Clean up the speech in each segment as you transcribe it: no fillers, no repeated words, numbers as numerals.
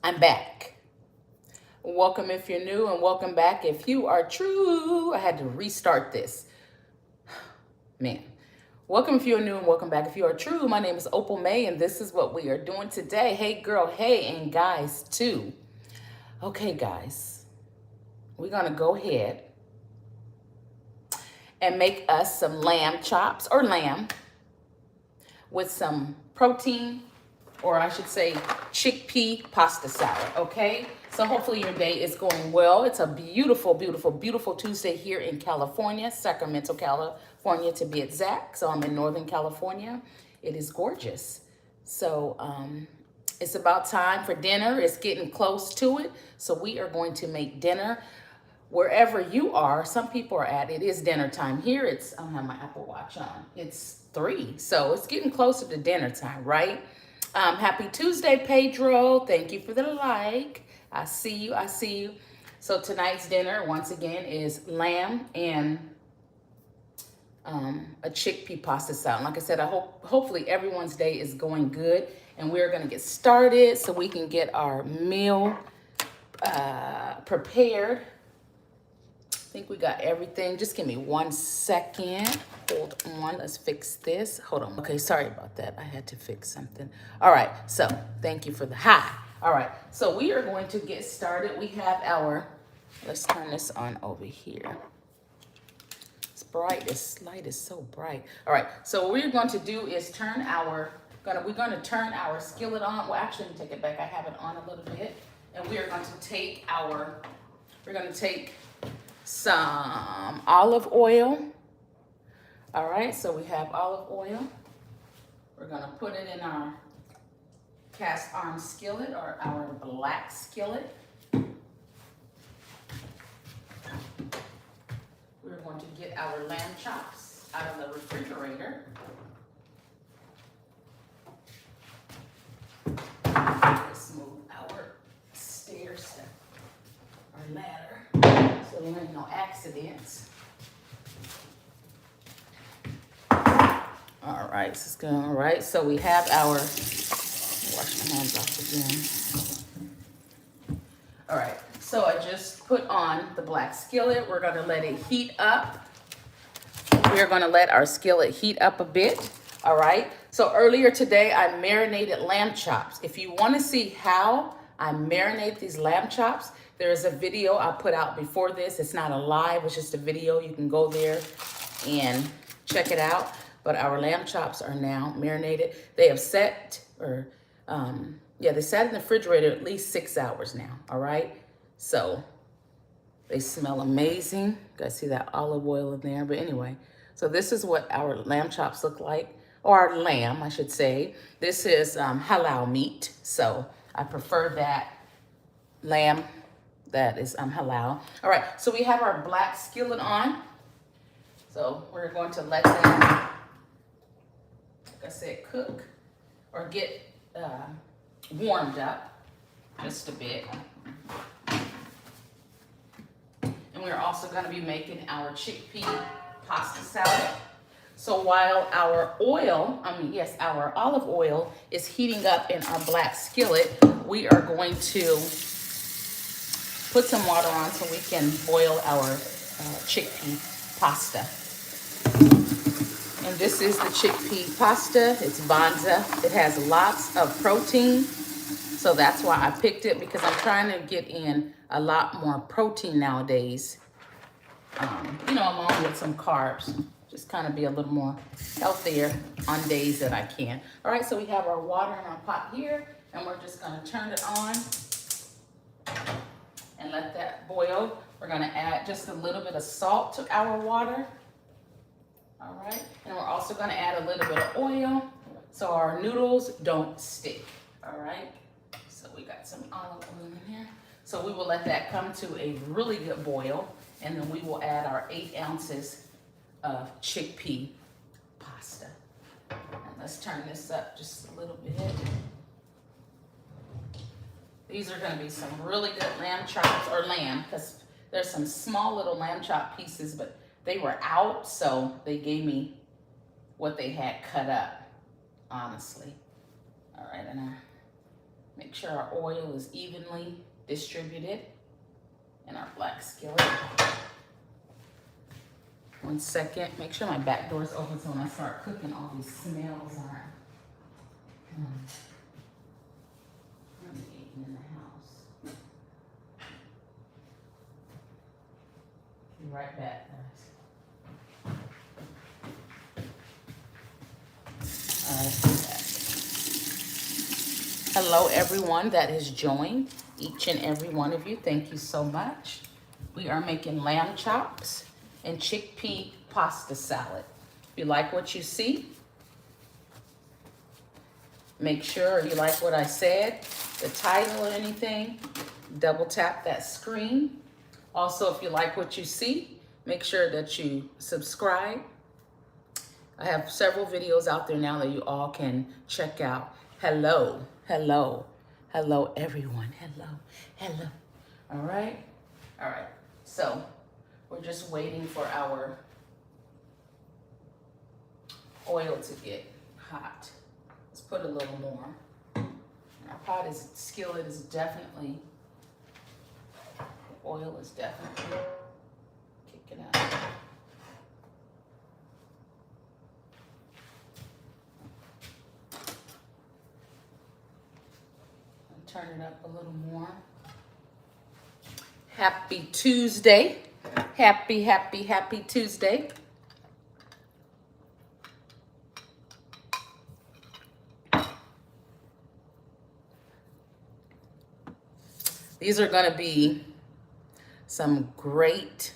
I'm back. Welcome if you're new and welcome back if you are true. I had to restart this. Man. Welcome if you're new and welcome back if you are true. My name is Opal May and this is what we are doing today. Hey girl, hey, and guys too. Okay guys, we're gonna go ahead and make us some lamb chops or lamb with some protein, or I should say chickpea pasta salad, okay? So hopefully your day is going well. It's a beautiful, beautiful, beautiful Tuesday here in California, Sacramento, California to be exact. So I'm in Northern California. It is gorgeous. So it's about time for dinner. It's getting close to it. So we are going to make dinner wherever you are. Some people are at, it is dinner time. Here it's, I don't have my Apple Watch on. It's 3, so it's getting closer to dinner time, right? Happy Tuesday, Pedro. Thank you for the like. I see you, I see you. So tonight's dinner, once again, is lamb and a chickpea pasta salad. Like I said, hopefully everyone's day is going good, and we're gonna get started so we can get our meal prepared. I think we got everything. Just give me 1 second. Hold on, let's fix this. Hold on. Okay, sorry about that. I had to fix something. All right, so thank you for the hi. All right, so we are going to get started. We have our, let's turn this on over here. It's bright, this light is so bright. All right, so what we're going to do is turn our, we're gonna turn our skillet on. Well, actually, let me take it back. I have it on a little bit. And we are going to take our, we're gonna take some olive oil. All right, so we have olive oil. We're gonna put it in our cast iron skillet or our black skillet. We're going to get our lamb chops out of the refrigerator. Let's move our stair step, our ladder, so there ain't no accidents. All right, this is going all right. So we have our, wash my hands off again. All right, so I just put on the black skillet. We're gonna let it heat up. We're gonna let our skillet heat up a bit, all right? So earlier today, I marinated lamb chops. If you wanna see how I marinate these lamb chops, there's a video I put out before this. It's not a live, it's just a video. You can go there and check it out. But our lamb chops are now marinated. They have set, or they sat in the refrigerator at least 6 hours now, all right? So they smell amazing. You guys see that olive oil in there, but anyway. So this is what our lamb chops look like, or our lamb, I should say. This is halal meat, so I prefer that lamb that is halal. All right, so we have our black skillet on. So we're going to let them, like I said, cook or get warmed up just a bit. And we're also going to be making our chickpea pasta salad. So while our oil, our olive oil is heating up in our black skillet, we are going to put some water on so we can boil our chickpea pasta. And this is the chickpea pasta. It's Banza. It has lots of protein. So that's why I picked it, because I'm trying to get in a lot more protein nowadays. Along with some carbs. Just kind of be a little more healthier on days that I can. All right, so we have our water in our pot here, and we're just gonna turn it on and let that boil. We're gonna add just a little bit of salt to our water. All right, and we're also gonna add a little bit of oil so our noodles don't stick, all right? So we got some olive oil in here. So we will let that come to a really good boil, and then we will add our 8 ounces of chickpea pasta. And let's turn this up just a little bit. These are gonna be some really good lamb chops, or lamb, because there's some small little lamb chop pieces, but they were out, so they gave me what they had cut up, honestly. All right, and I make Make sure our oil is evenly distributed in our black skillet. 1 second. Make sure my back door is open so when I start cooking, all these smells aren't permeating in the house. Be right back, guys. All right, be back. Hello, everyone that has joined. Each and every one of you, thank you so much. We are making lamb chops and chickpea pasta salad. If you like what you see, make sure you like what I said, the title or anything, double tap that screen. Also, if you like what you see, make sure that you subscribe. I have several videos out there now that you all can check out. Hello, hello, hello, everyone. Hello, hello. All right, so we're just waiting for our oil to get hot. Let's put a little more. Our skillet is definitely, the oil is definitely kicking out. Turn it up a little more. Happy Tuesday. Happy Tuesday. These are going to be some great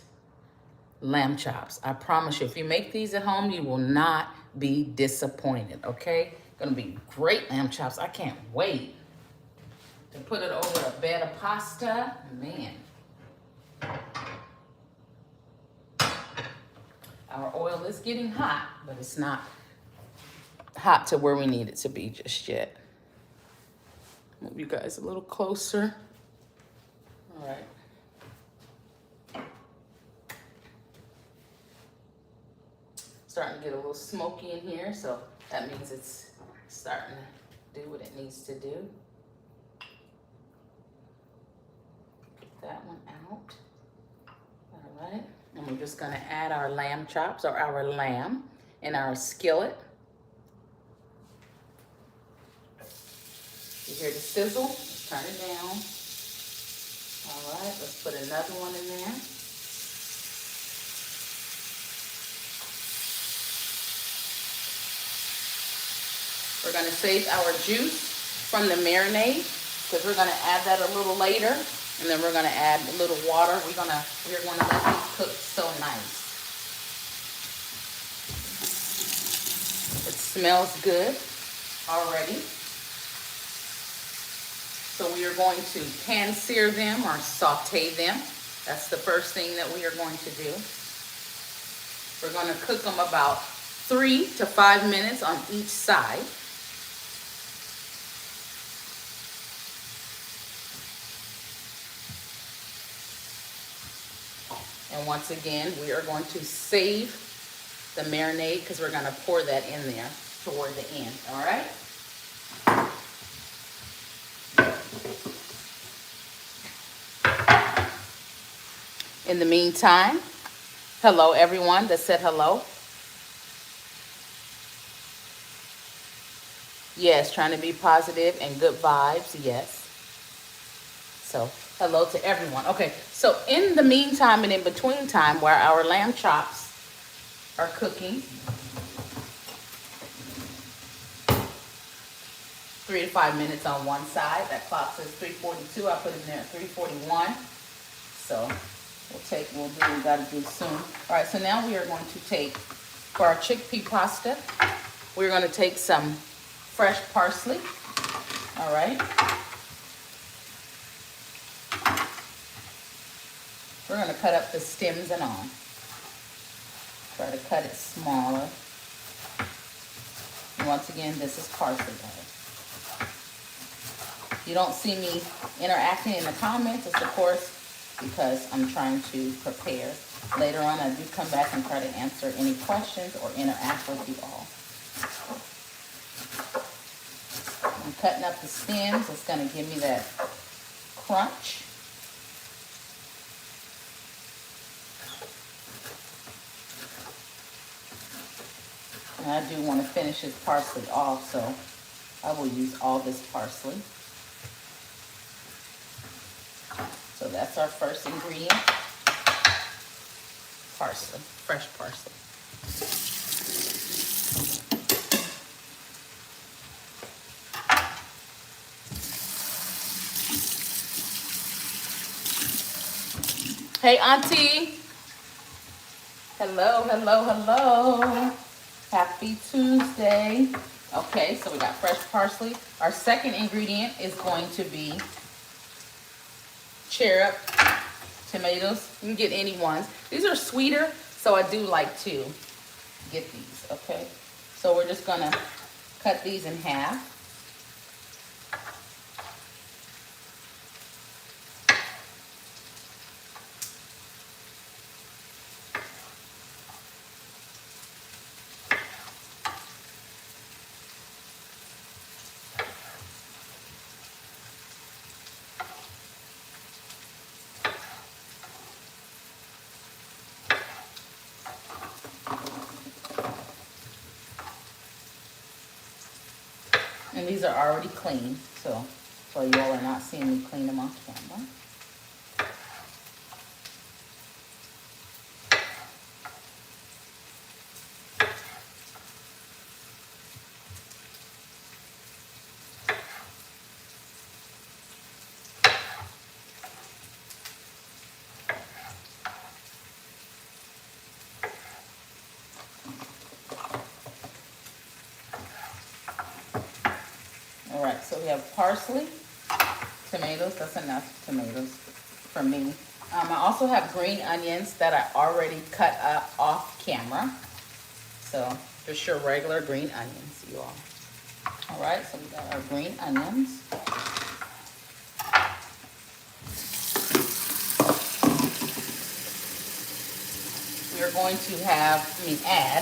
lamb chops. I promise you, if you make these at home, you will not be disappointed, okay? Going to be great lamb chops. I can't wait to put it over a bed of pasta. Man. Our oil is getting hot, but it's not hot to where we need it to be just yet. Move you guys a little closer. All right. Starting to get a little smoky in here, so that means it's starting to do what it needs to do. Get that one out. All right. And we're just gonna add our lamb chops, or our lamb, in our skillet. You hear the sizzle? Turn it down. All right, let's put another one in there. We're gonna save our juice from the marinade because we're gonna add that a little later. And then we're gonna add a little water. We're gonna let these cook so nice. It smells good already. So we are going to pan sear them or saute them. That's the first thing that we are going to do. We're gonna cook them about 3 to 5 minutes on each side. And once again, we are going to save the marinade because we're going to pour that in there toward the end, all right? In the meantime, hello everyone that said hello. Yes, trying to be positive and good vibes, yes. So hello to everyone. Okay, so in the meantime and in between time while our lamb chops are cooking, 3 to 5 minutes on one side. That clock says 3:42. I put it in there at 3:41. So we'll do what we gotta do soon. All right, so now we are going to take, for our chickpea pasta, we're gonna take some fresh parsley. All right. We're going to cut up the stems and all. Try to cut it smaller. And once again, this is parsley, guys. You don't see me interacting in the comments. It's, of course, because I'm trying to prepare. Later on, I do come back and try to answer any questions or interact with you all. I'm cutting up the stems. It's going to give me that crunch. And I do want to finish this parsley off, so I will use all this parsley. So that's our first ingredient. Parsley, fresh parsley. Hey, Auntie. Hello, hello, hello. Happy Tuesday. Okay, so we got fresh parsley. Our second ingredient is going to be cherub tomatoes. You can get any ones. These are sweeter, so I do like to get these, okay? So we're just gonna cut these in half. And these are already clean, so you all are not seeing me clean them on camera. Alright, so we have parsley, tomatoes. That's enough tomatoes for me. I also have green onions that I already cut up off camera. So just your regular green onions, you all. Alright, so we got our green onions. We're going to add,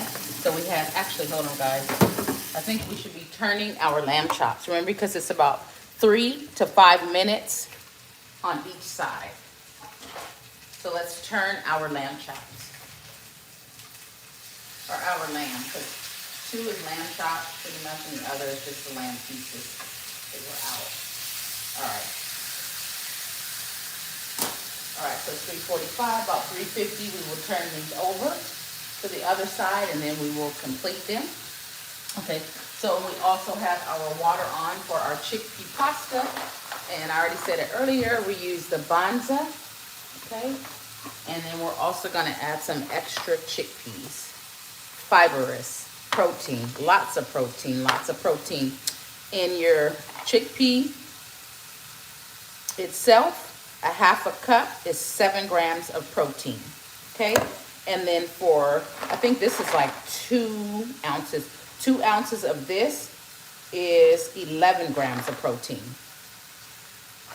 so we have, actually, hold on guys. I think we should be turning our lamb chops. Remember, because it's about 3 to 5 minutes on each side. So let's turn our lamb chops. Or our lamb, because 2 is lamb chops pretty much, and the other is just the lamb pieces. They were out. Alright. Alright, so 345, about 350, we will turn these over to the other side, and then we will complete them. Okay, so we also have our water on for our chickpea pasta. And I already said it earlier, we use the Banza, okay? And then we're also gonna add some extra chickpeas. Fibrous, protein, lots of protein, lots of protein. In your chickpea itself, a half a cup is 7 grams of protein, okay? And then for, I think this is like 2 ounces. 2 ounces of this is 11 grams of protein.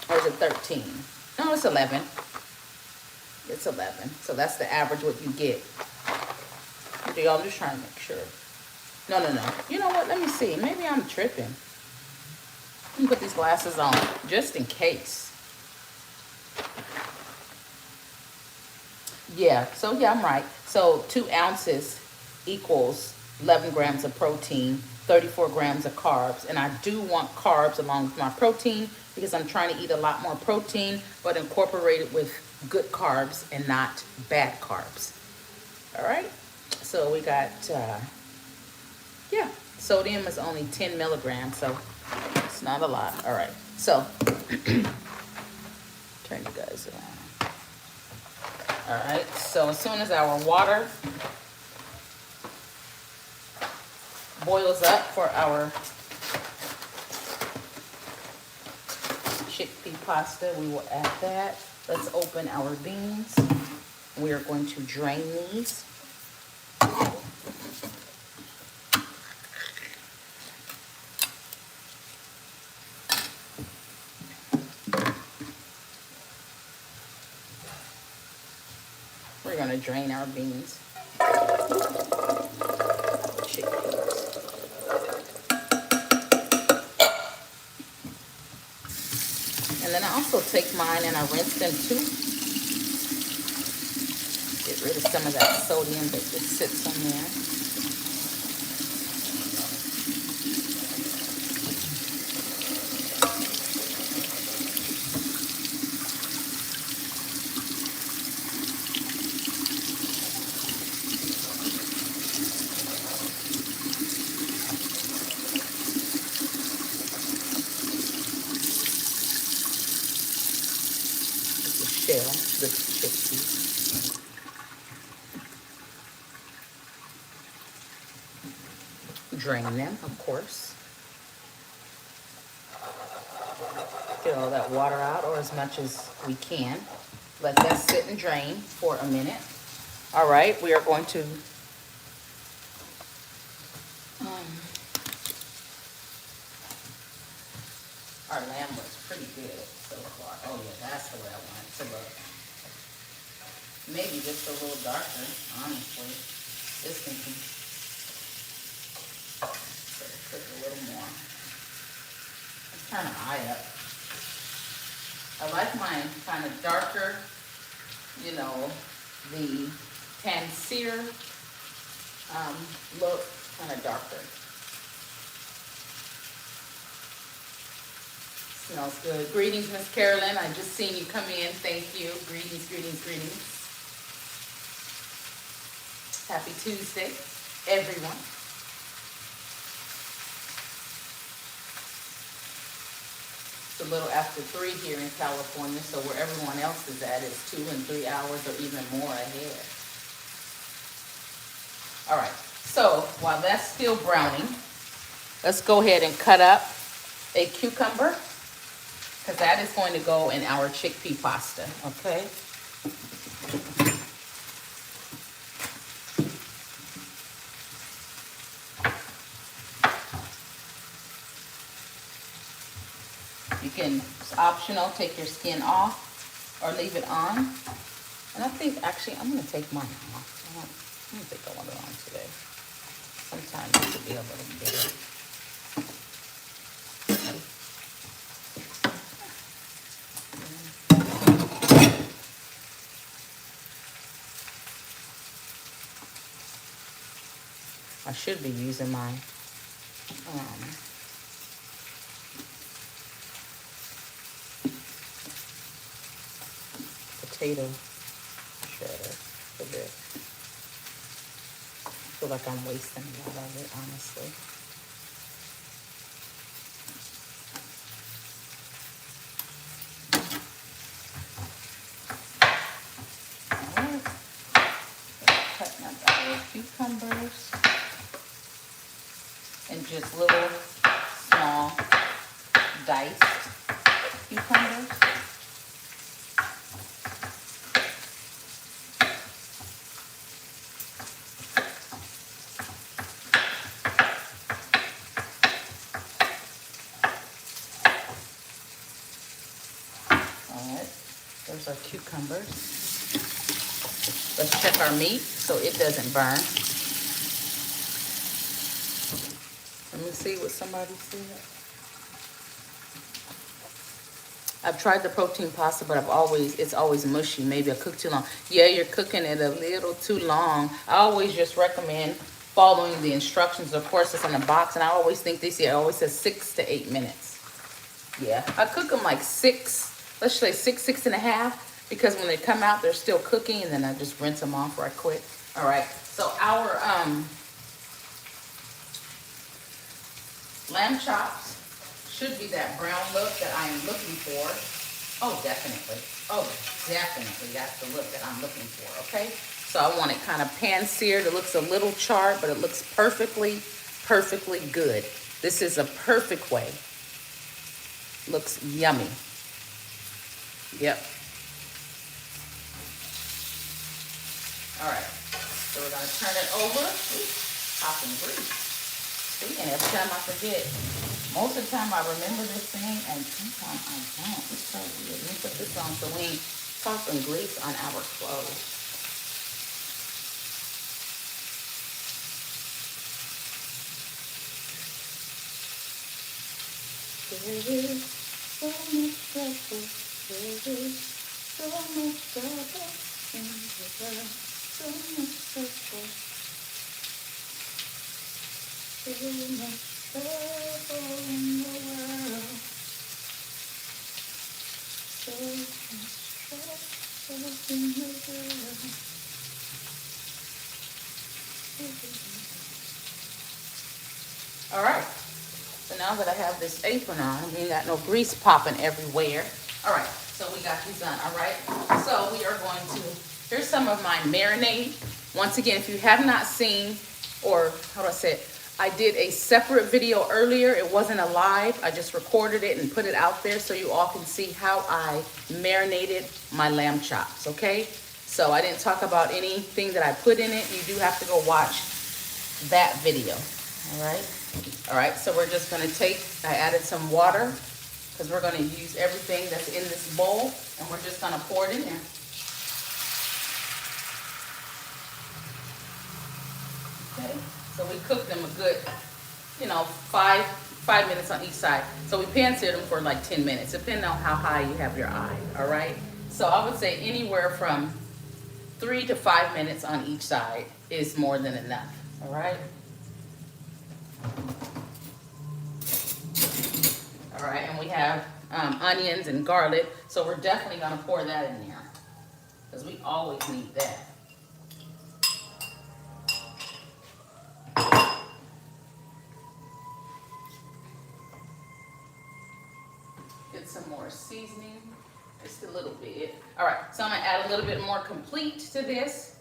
Or is it 13? No, it's 11. It's 11. So that's the average what you get. Okay, I'm just trying to make sure. No. You know what? Let me see. Maybe I'm tripping. Let me put these glasses on just in case. Yeah, so yeah, I'm right. So 2 ounces equals 11 grams of protein, 34 grams of carbs. And I do want carbs along with my protein because I'm trying to eat a lot more protein, but incorporate it with good carbs and not bad carbs. All right, so we got, yeah, sodium is only 10 milligrams, so it's not a lot. All right, so turn you guys around. All right, so as soon as our water boils up for our chickpea pasta, we will add that. Let's open our beans. We are going to drain these. We're going to drain our beans. Chickpeas. And then I also take mine and I rinse them too. Get rid of some of that sodium that just sits on there. Shell, the chickpeas. Drain them, of course. Get all that water out, or as much as we can. Let that sit and drain for a minute. All right, we are going to our lamb looks pretty good so far. Oh yeah, that's the way I want it to look. Maybe just a little darker, honestly. This can cook a little more. Let's turn the eye up. I like mine kind of darker, you know, the pan-sear look, kind of darker. Smells good. Greetings, Miss Carolyn. I just seen you come in. Thank you. Greetings, greetings, greetings. Happy Tuesday, everyone. It's a little after 3 here in California, so where everyone else is at is 2 and 3 hours or even more ahead. All right, so while that's still browning, let's go ahead and cut up a cucumber, because that is going to go in our chickpea pasta, okay? You can, it's optional, take your skin off or leave it on. And I think, actually, I'm going to take mine off. I don't think I want it on today. Sometimes it could be a little bitter. I should be using my potato shredder for this. I feel like I'm wasting a lot of it, honestly. Alright. Cutting up our cucumbers and just little small diced cucumbers. There's our cucumbers. Let's check our meat so it doesn't burn. Let me see what somebody said. I've tried the protein pasta, but it's always mushy. Maybe I cooked too long. Yeah, you're cooking it a little too long. I always just recommend following the instructions. Of course, it's in a box, and I always think they say it always says 6 to 8 minutes. Yeah, I cook them like 6. Let's say 6.5, because when they come out, they're still cooking, and then I just rinse them off right quick. All right, so our lamb chops should be that brown look that I am looking for. Oh, definitely. Oh, definitely. That's the look that I'm looking for, okay? So I want it kind of pan-seared. It looks a little charred, but it looks perfectly, perfectly good. This is a perfect way. Looks yummy. Yep. All right. So we're going to turn it over. Hot and grease. See, and every time I forget, most of the time I remember this thing, and sometimes I don't. It's so weird. Let me put this on so we ain't tossing grease on our clothes. There is so much All right. So now that I have this apron on, we ain't got no grease popping everywhere. All right. So we got these done. All right. So we are going to. Here's some of my marinade. Once again, if you have not seen, or how do I say it? I did a separate video earlier. It wasn't a live. I just recorded it and put it out there so you all can see how I marinated my lamb chops, okay? So I didn't talk about anything that I put in it. You do have to go watch that video, all right? All right, so we're just gonna I added some water because we're gonna use everything that's in this bowl and we're just gonna pour it in there. Okay, so we cooked them a good, 5 minutes on each side. So we pan-seared them for like 10 minutes, depending on how high you have your eye, all right? So I would say anywhere from 3 to 5 minutes on each side is more than enough, all right? All right, and we have onions and garlic, so we're definitely gonna pour that in there because we always need that. Get some more seasoning, just a little bit. All right, so I'm gonna add a little bit more complete to this.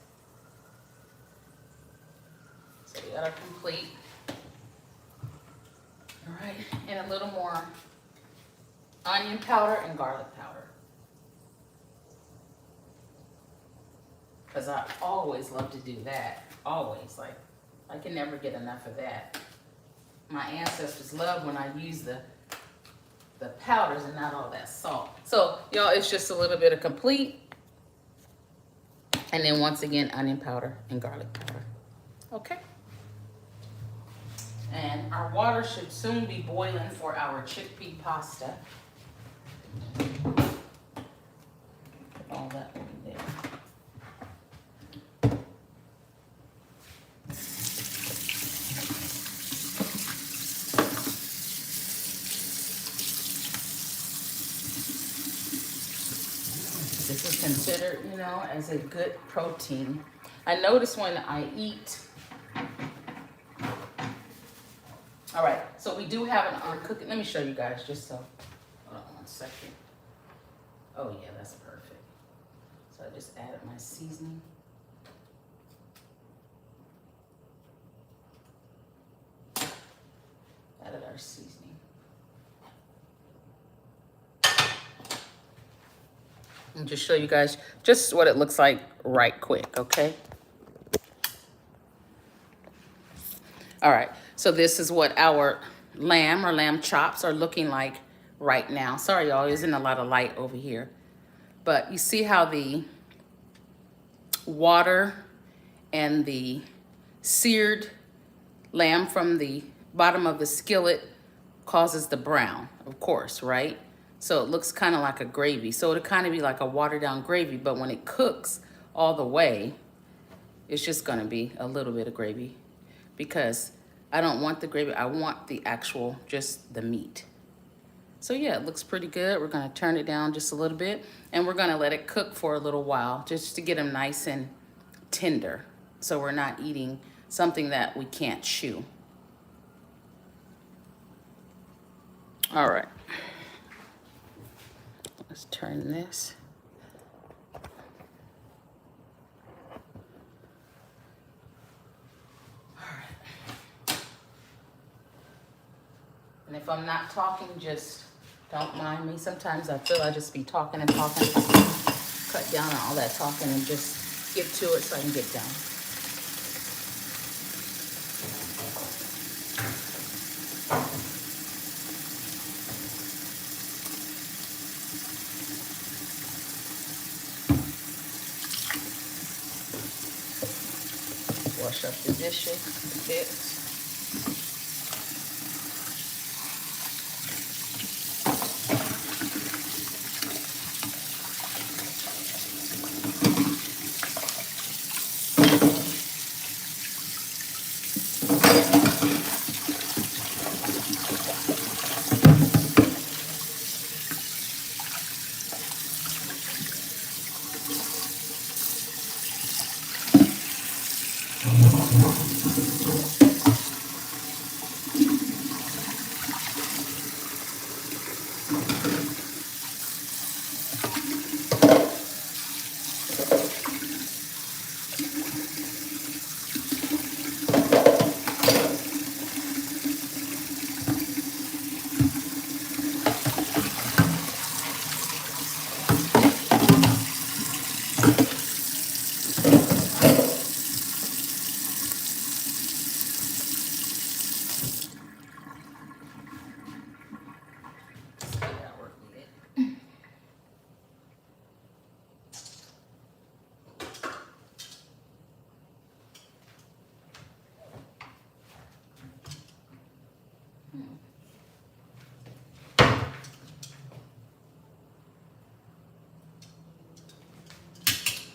So we got our complete. All right, and a little more onion powder and garlic powder. Because I always love to do that. Always, like, I can never get enough of that. My ancestors loved when I used the powders and not all that salt. So, y'all, it's just a little bit of complete. And then once again, onion powder and garlic powder. Okay. And our water should soon be boiling for our chickpea pasta. Put all that in there. This is considered, as a good protein. I notice when I eat. All right, so we do have an cooking. Let me show you guys just so. Hold on 1 second. Oh yeah, that's perfect. So I just added my seasoning. Added our seasoning. And just show you guys just what it looks like right quick, okay? All right, so this is what our lamb chops are looking like right now. Sorry, y'all, isn't a lot of light over here. But you see how the water and the seared lamb from the bottom of the skillet causes the brown, of course, right? So it looks kind of like a gravy. So it'll kind of be like a watered down gravy, but when it cooks all the way, it's just gonna be a little bit of gravy because I don't want the gravy, I want the actual, just the meat. So yeah, it looks pretty good. We're gonna turn it down just a little bit and we're gonna let it cook for a little while just to get them nice and tender. So we're not eating something that we can't chew. All right, let's turn this. And if I'm not talking, just don't mind me. Sometimes I feel I just be talking and talking. Cut down on all that talking and just get to it so I can get done. Wash up the dishes a bit.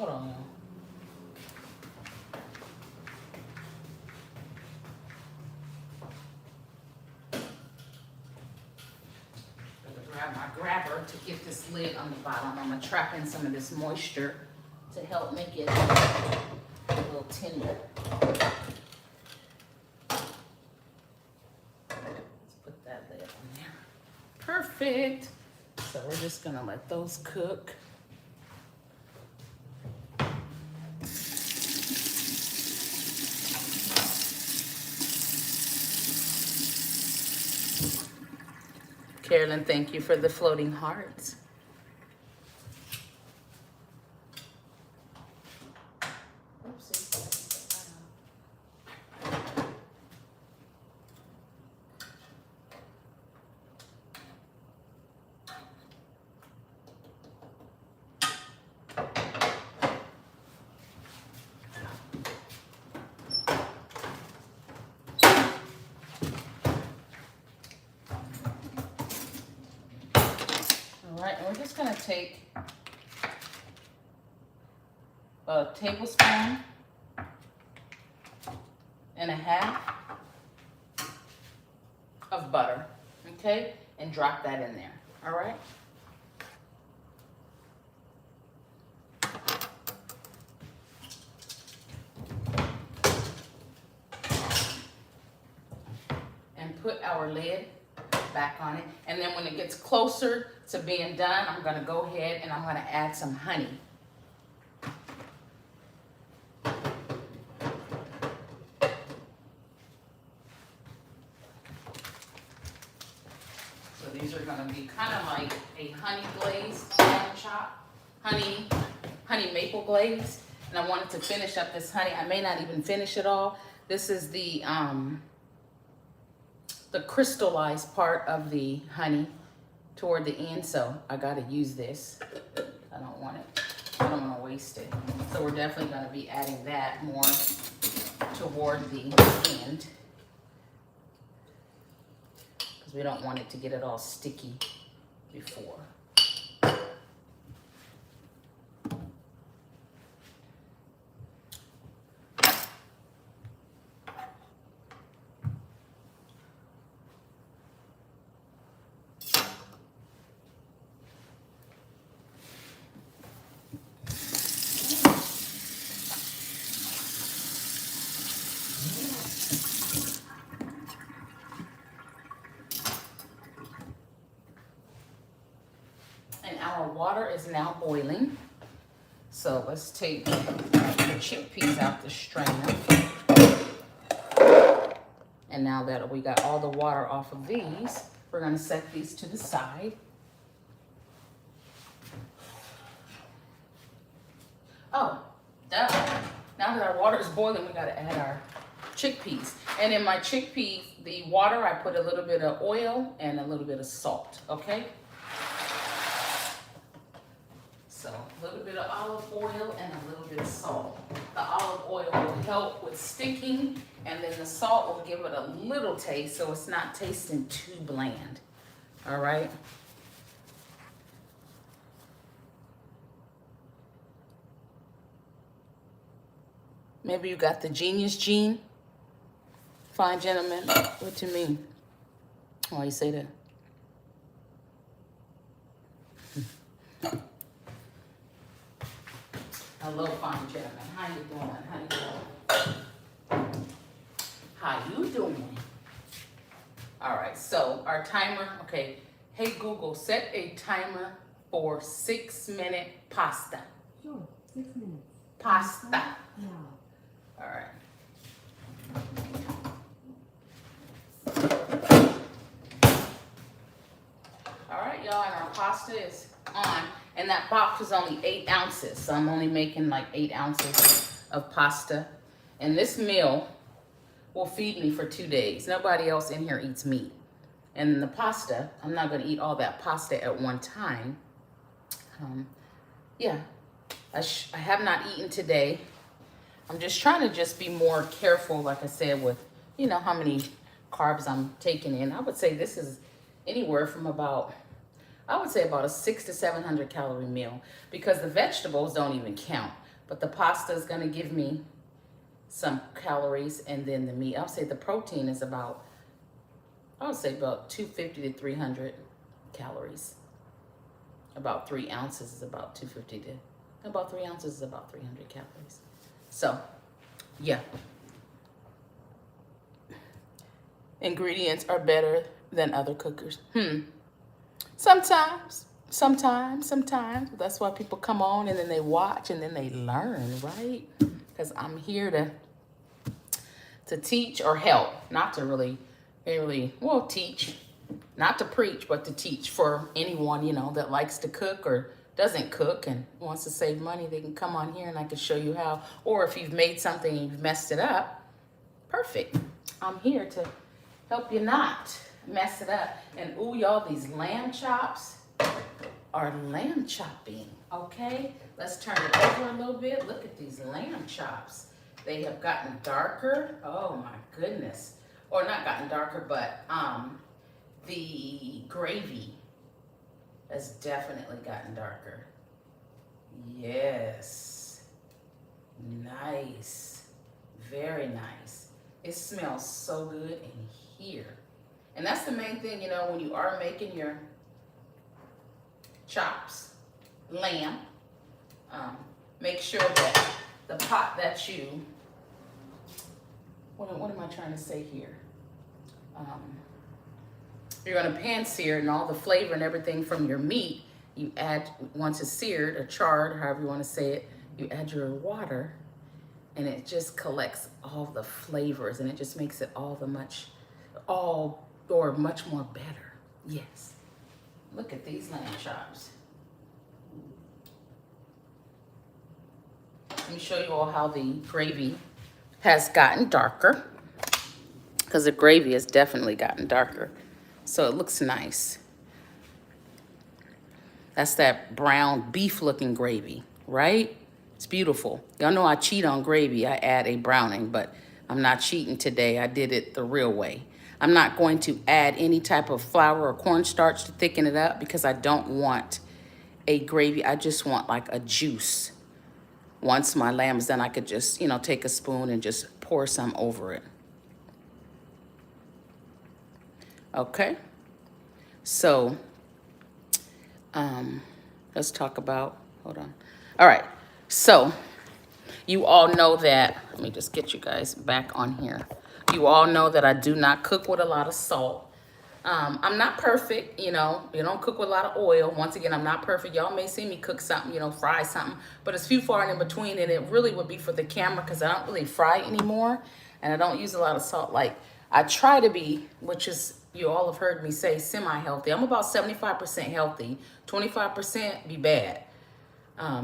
Hold on, y'all. Grab my grabber to get this lid on the bottom. I'm gonna trap in some of this moisture to help make it a little tender. Let's put that lid on there. Perfect. So we're just gonna let those cook. Carolyn, thank you for the floating hearts. And we're just going to take a tablespoon and a half of butter, okay? And drop that in there, all right? And put our lid back on it. And then when it gets closer to being done, I'm gonna go ahead and I'm gonna add some honey. So these are gonna be kind of like a honey glazed lamb chop, honey maple glaze. And I wanted to finish up this honey. I may not even finish it all. This is the crystallized part of the honey toward the end, so I gotta use this. I don't want to waste it. So we're definitely gonna be adding that more toward the end because we don't want it to get it all sticky before. Our water is now boiling. So let's take the chickpeas out the strainer. And now that we got all the water off of these, we're gonna set these to the side. Oh, now that our water is boiling, we gotta add our chickpeas. And in my chickpeas, the water, I put a little bit of oil and a little bit of salt, okay? So a little bit of olive oil and a little bit of salt. The olive oil will help with sticking, and then the salt will give it a little taste so it's not tasting too bland. All right. Maybe you got the genius gene. Fine gentleman. What do you mean? Why you say that? Hello, fine gentlemen. How you doing? How you doing? All right, so our timer, okay. Hey, Google, set a timer for 6-minute pasta. Sure, 6 minutes. Pasta. Yeah. All right. All right, y'all, and our pasta is on. And that box is only 8 ounces. So I'm only making like 8 ounces of pasta. And this meal will feed me for 2 days. Nobody else in here eats meat. And the pasta, I'm not gonna eat all that pasta at one time. Yeah, I have not eaten today. I'm just trying to just be more careful, like I said, with, you know, how many carbs I'm taking in. I would say this is anywhere from about, I would say about a 600 to 700 calorie meal, because the vegetables don't even count. But the pasta is gonna give me some calories, and then the meat. I'll say the protein is about, I would say about 250 to 300 calories. About 3 ounces is about 250 to, about 3 ounces is about 300 calories. So, yeah. Ingredients are better than other cookers. Sometimes. That's why people come on and then they watch and then they learn, right? Because I'm here to teach or help, not to really, well, teach, not to preach, but to teach for anyone, you know, that likes to cook or doesn't cook and wants to save money. They can come on here and I can show you how. Or if you've made something and you've messed it up, perfect. I'm here to help you not mess it up. And ooh, y'all, these lamb chops are lamb chopping, okay? Let's turn it over a little bit. Look at these lamb chops. They have gotten darker. Oh my goodness. Or not gotten darker, but the gravy has definitely gotten darker. Yes. Nice. Very nice. It smells so good in here. And that's the main thing, you know, when you are making your chops, lamb, make sure that the pot that you, what am I trying to say here? You're gonna pan sear, and all the flavor and everything from your meat, you add, once it's seared or charred, however you wanna say it, you add your water, and it just collects all the flavors, and it just makes it much more better. Yes. Look at these lamb chops. Let me show you all how the gravy has gotten darker, because the gravy has definitely gotten darker. So it looks nice. That's that brown beef looking gravy, right? It's beautiful. Y'all know I cheat on gravy. I add a browning, but I'm not cheating today. I did it the real way. I'm not going to add any type of flour or cornstarch to thicken it up because I don't want a gravy. I just want like a juice. Once my lamb is done, I could just, you know, take a spoon and just pour some over it. Okay. So, let's talk about, hold on. All right. So, you all know that, let me just get you guys back on here. You all know that I do not cook with a lot of salt. I'm not perfect, you know. You don't cook with a lot of oil. Once again, I'm not perfect. Y'all may see me cook something, you know, fry something, but it's few far and in between, and it really would be for the camera because I don't really fry anymore, and I don't use a lot of salt. Like, I try to be, which is, you all have heard me say, semi-healthy. I'm about 75% healthy, 25% be bad.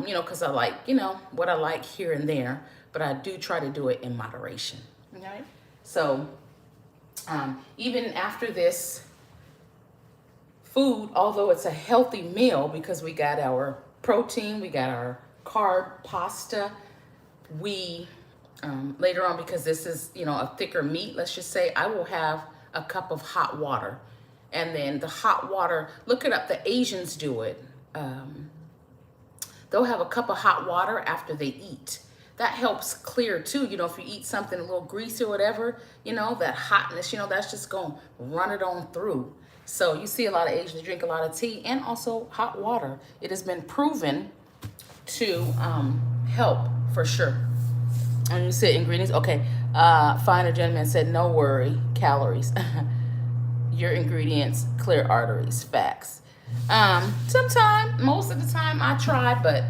You know, because I like, you know, what I like here and there, but I do try to do it in moderation. Okay? So, even after this food, although it's a healthy meal because we got our protein, we got our carb pasta, we, later on, because this is, you know, a thicker meat, let's just say, I will have a cup of hot water. And then the hot water, look it up, the Asians do it. They'll have a cup of hot water after they eat. That helps clear too. You know, if you eat something a little greasy or whatever, you know, that hotness, you know, that's just going to run it on through. So you see a lot of Asians drink a lot of tea and also hot water. It has been proven to help for sure. And you said ingredients. Okay. Finer gentleman said, no worry, calories. Your ingredients, clear arteries, facts. Sometimes, most of the time I try, but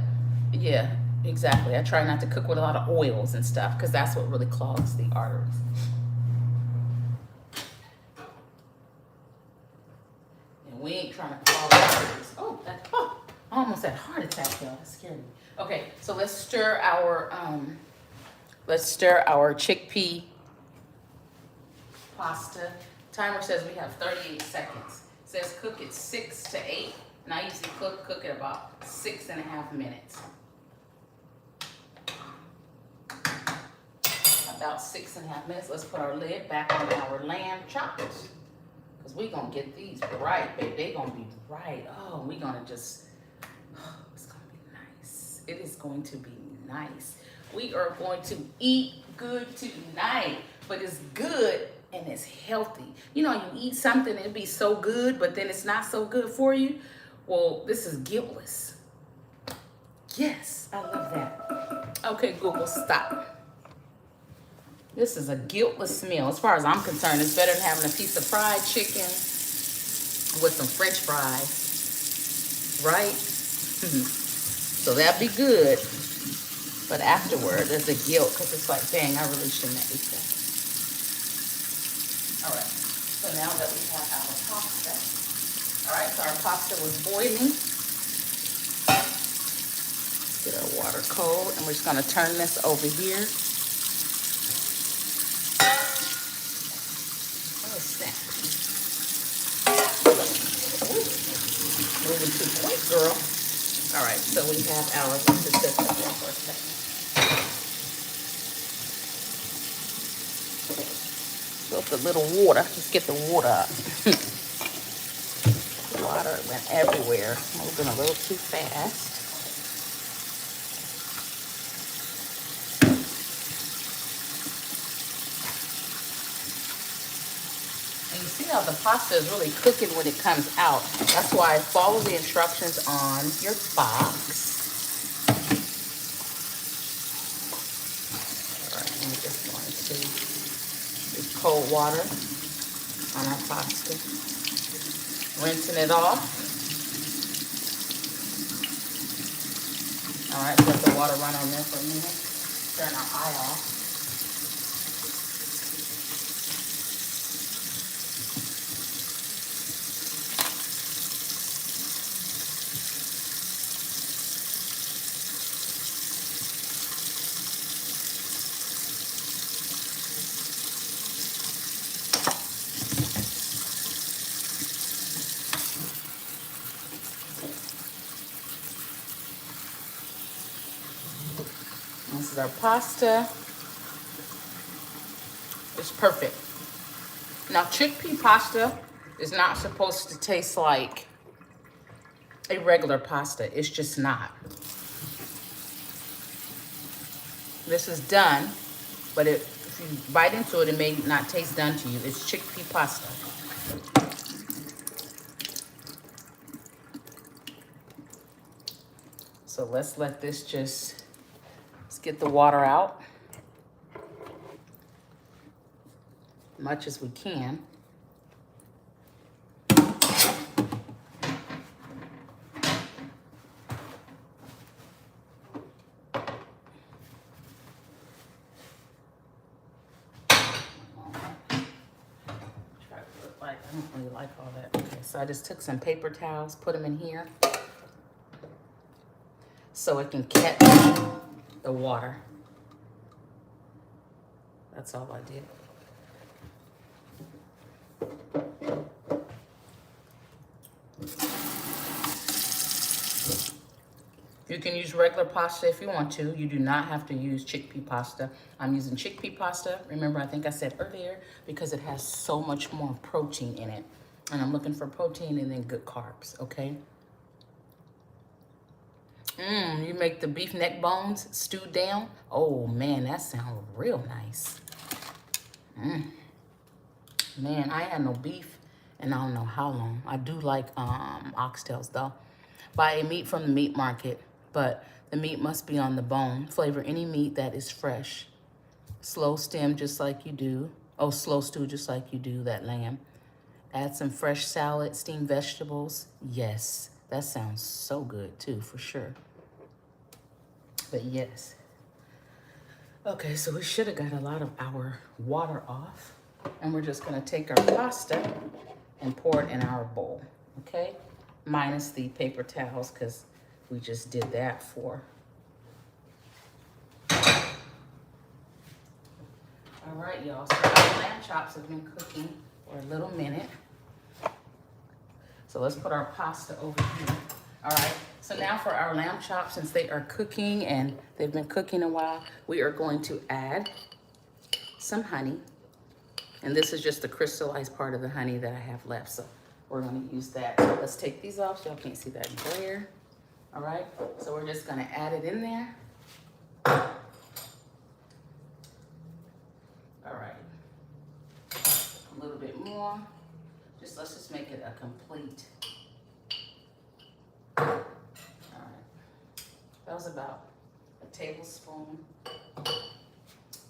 yeah, exactly. I try not to cook with a lot of oils and stuff because that's what really clogs the arteries. And we ain't trying to clog arteries. Oh, I almost had a heart attack, y'all. That scared me. Okay, so let's stir our chickpea pasta. Timer says we have 38 seconds. It says cook it 6 to 8, and I usually cook it about 6.5 minutes. About 6.5 minutes. Let's put our lid back on our lamb chops, because we're going to get these right, baby. They're going to be right. Oh, we're going to just, oh, it's going to be nice. It is going to be nice. We are going to eat good tonight, but it's good and it's healthy. You know, you eat something, it'd be so good, but then it's not so good for you. Well, this is guiltless. Yes, I love that. Okay, Google, stop. This is a guiltless meal. As far as I'm concerned, it's better than having a piece of fried chicken with some French fries, right? So that'd be good. But afterward, there's a guilt because it's like, dang, I really shouldn't have ate that. All right, so now that we have our pasta, all right, so our pasta was boiling. Let's get our water cold, and we're just gonna turn this over here. Oh, snap. Ooh, moving too quick, girl. All right, so we have our, let's just set that there for a second. So the little water, let's get the water up. Water went everywhere, moving a little too fast. And you see how the pasta is really cooking when it comes out. That's why follow the instructions on your box. All right, I'm just going to use cold water on our pasta. Rinsing it off. All right, let the water run on there for a minute. Turn our eye off. This is our pasta. It's perfect. Now, chickpea pasta is not supposed to taste like a regular pasta. It's just not. This is done, but if you bite into it, it may not taste done to you. It's chickpea pasta. So let's let this let's get the water out. Much as we can. I don't really like all that. Okay, so I just took some paper towels, put them in here so it can catch the water. That's all I did. You can use regular pasta if you want to. You do not have to use chickpea pasta. I'm using chickpea pasta. Remember, I think I said earlier, because it has so much more protein in it. And I'm looking for protein and then good carbs, okay? You make the beef neck bones stewed down. Oh, man, that sounds real nice. Man, I had no beef and I don't know how long. I do like oxtails, though. Buy a meat from the meat market, but the meat must be on the bone. Flavor any meat that is fresh. Slow stem just like you do. Oh, slow stew just like you do that lamb. Add some fresh salad, steamed vegetables. Yes, that sounds so good too, for sure. But yes. Okay, so we should have got a lot of our water off. And we're just gonna take our pasta and pour it in our bowl, okay? Minus the paper towels, because we just did that for. All right, y'all, so our lamb chops have been cooking for a little minute. So let's put our pasta over here. All right, so now for our lamb chops, since they are cooking and they've been cooking a while, we are going to add some honey. And this is just the crystallized part of the honey that I have left, so we're gonna use that. So let's take these off so y'all can't see that glare. All right, so we're just gonna add it in there. All right. A little bit more. Let's just make it a complete. All right. That was about a tablespoon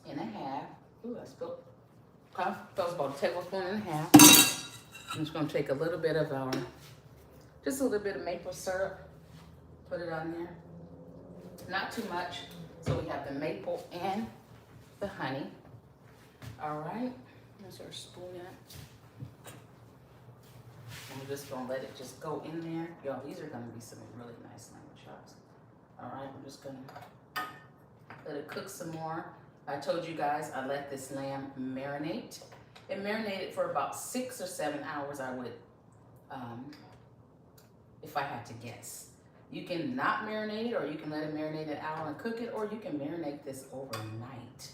and a half. Ooh, I spilled. Okay. That was about a tablespoon and a half. I'm just gonna take a little bit of just a little bit of maple syrup. Put it on there. Not too much. So we have the maple and the honey. All right. There's our spoon at. And we're just gonna let it just go in there. Y'all, these are gonna be some really nice lamb chops. All right, I'm just gonna let it cook some more. I told you guys I let this lamb marinate. It marinated for about 6 or 7 hours, I would, if I had to guess. You can not marinate it, or you can let it marinate an hour and cook it, or you can marinate this overnight.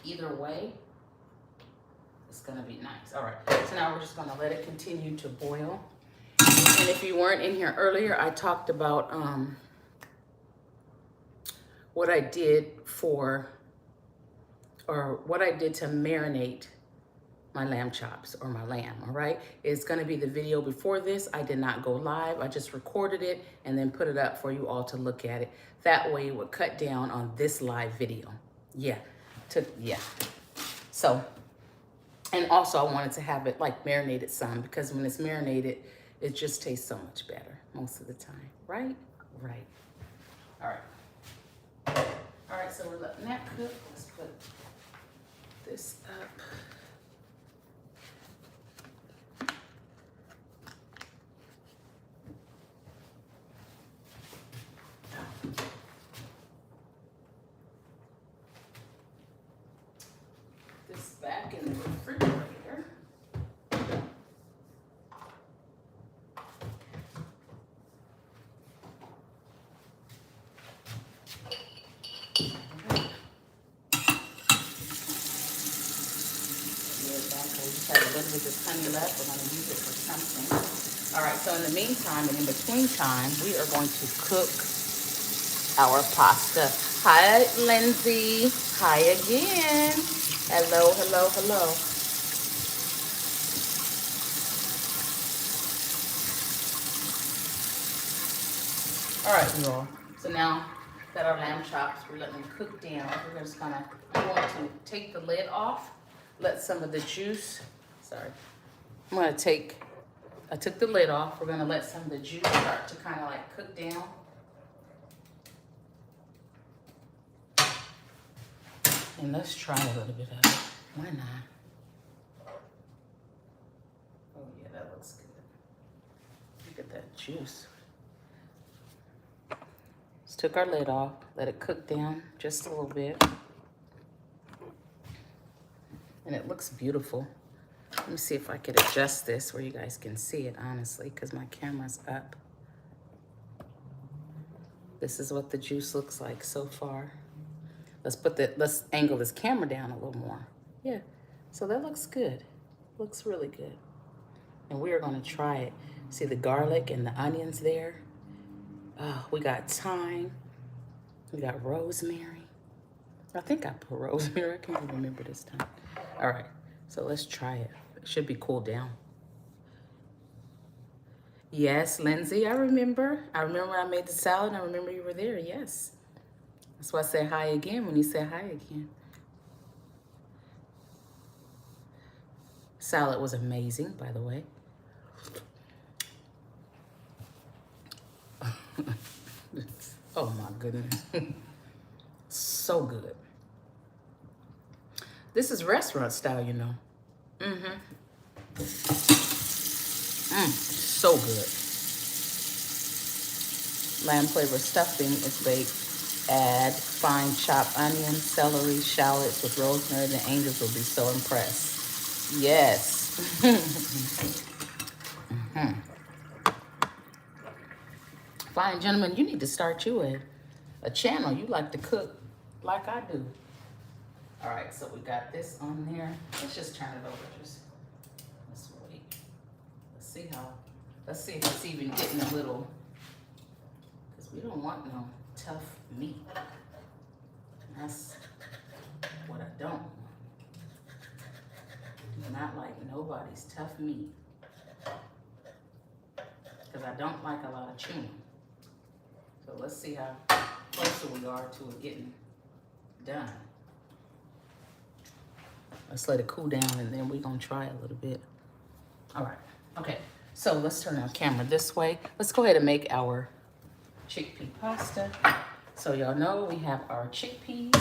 Either way, it's gonna be nice. All right, so now we're just gonna let it continue to boil. And if you weren't in here earlier, I talked about what I did what I did to marinate my lamb chops or my lamb, all right? It's gonna be the video before this. I did not go live. I just recorded it and then put it up for you all to look at it. That way it would cut down on this live video. Yeah, So, and also I wanted to have it like marinated some, because when it's marinated, it just tastes so much better most of the time, right? Right. All right. All right, so we're letting that cook. Let's put this up. This back in the refrigerator. Have a little bit of honey left. We're going to use it for something. All right, so in the meantime and in between time, we are going to cook our pasta. Hi, Lindsay. Hi again. Hello, hello, hello. All right, you all. So now that our lamb chops, we're letting them cook down. I'm going to take the lid off, let some of the juice, I took the lid off. We're gonna let some of the juice start to kind of like cook down. And let's try a little bit of it. Why not? Oh yeah, that looks good. Look at that juice. Just took our lid off, let it cook down just a little bit. And it looks beautiful. Let me see if I could adjust this where you guys can see it, honestly, because my camera's up. This is what the juice looks like so far. Let's angle this camera down a little more. Yeah, so that looks good. Looks really good. And we are gonna try it. See the garlic and the onions there? Oh, we got thyme. We got rosemary. I think I put rosemary. I can't even remember this time. All right, so let's try it. It should be cooled down. Yes, Lindsay, I remember. I remember when I made the salad. I remember you were there, yes. That's why I said hi again when you said hi again. Salad was amazing, by the way. Oh my goodness. So good. This is restaurant style, you know. So good. Lamb flavor stuffing is baked. Add fine chopped onions, celery, shallots with rosemary. The angels will be so impressed. Yes. Fine, gentlemen, you need to start you a channel. You like to cook like I do. All right, so we got this on there. Let's just turn it over. Let's wait. Let's see if it's even getting a little, because we don't want no tough meat. That's what I don't want. Do not like nobody's tough meat. Because I don't like a lot of chewing. So let's see how closer we are to it getting done. Let's let it cool down and then we're gonna try a little bit. All right, okay. So let's turn our camera this way. Let's go ahead and make our chickpea pasta. So y'all know we have our chickpeas.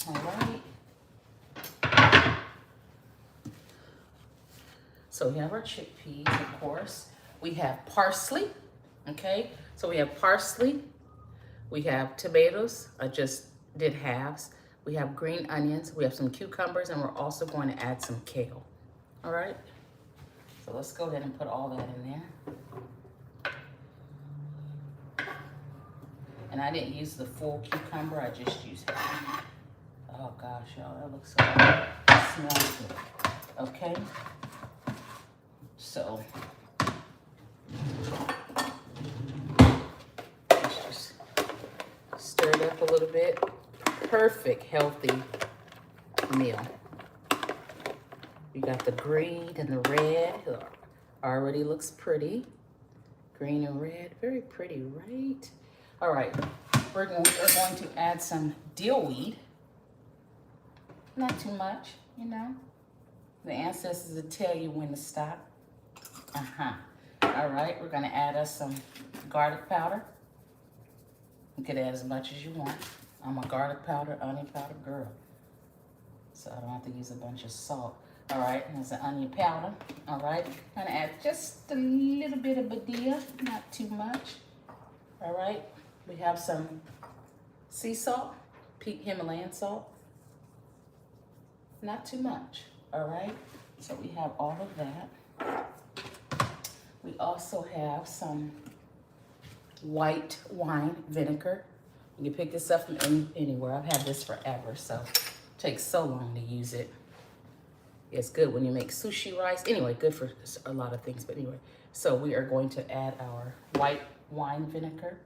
All right. So we have our chickpeas, of course. We have parsley, okay? So we have parsley. We have tomatoes. I just did halves. We have green onions. We have some cucumbers, and we're also going to add some kale. All right? So let's go ahead and put all that in there. And I didn't use the full cucumber. I just used half. Oh, gosh, y'all, that looks so good. It smells good. Okay? So, let's just stir it up a little bit. Perfect, healthy meal. We got the green and the red. Already looks pretty. Green and red, very pretty, right? All right, we're going to add some dill weed. Not too much, you know. The ancestors will tell you when to stop. All right, we're gonna add us some garlic powder. You could add as much as you want. I'm a garlic powder, onion powder girl. So I don't have to use a bunch of salt. All right, and there's an onion powder. All right, I'm gonna add just a little bit of badia, not too much. All right, we have some sea salt, Himalayan salt. Not too much, all right? So we have all of that. We also have some white wine vinegar. You can pick this up from anywhere. I've had this forever, so it takes so long to use it. It's good when you make sushi rice. Anyway, good for a lot of things, but anyway. So we are going to add our white wine vinegar.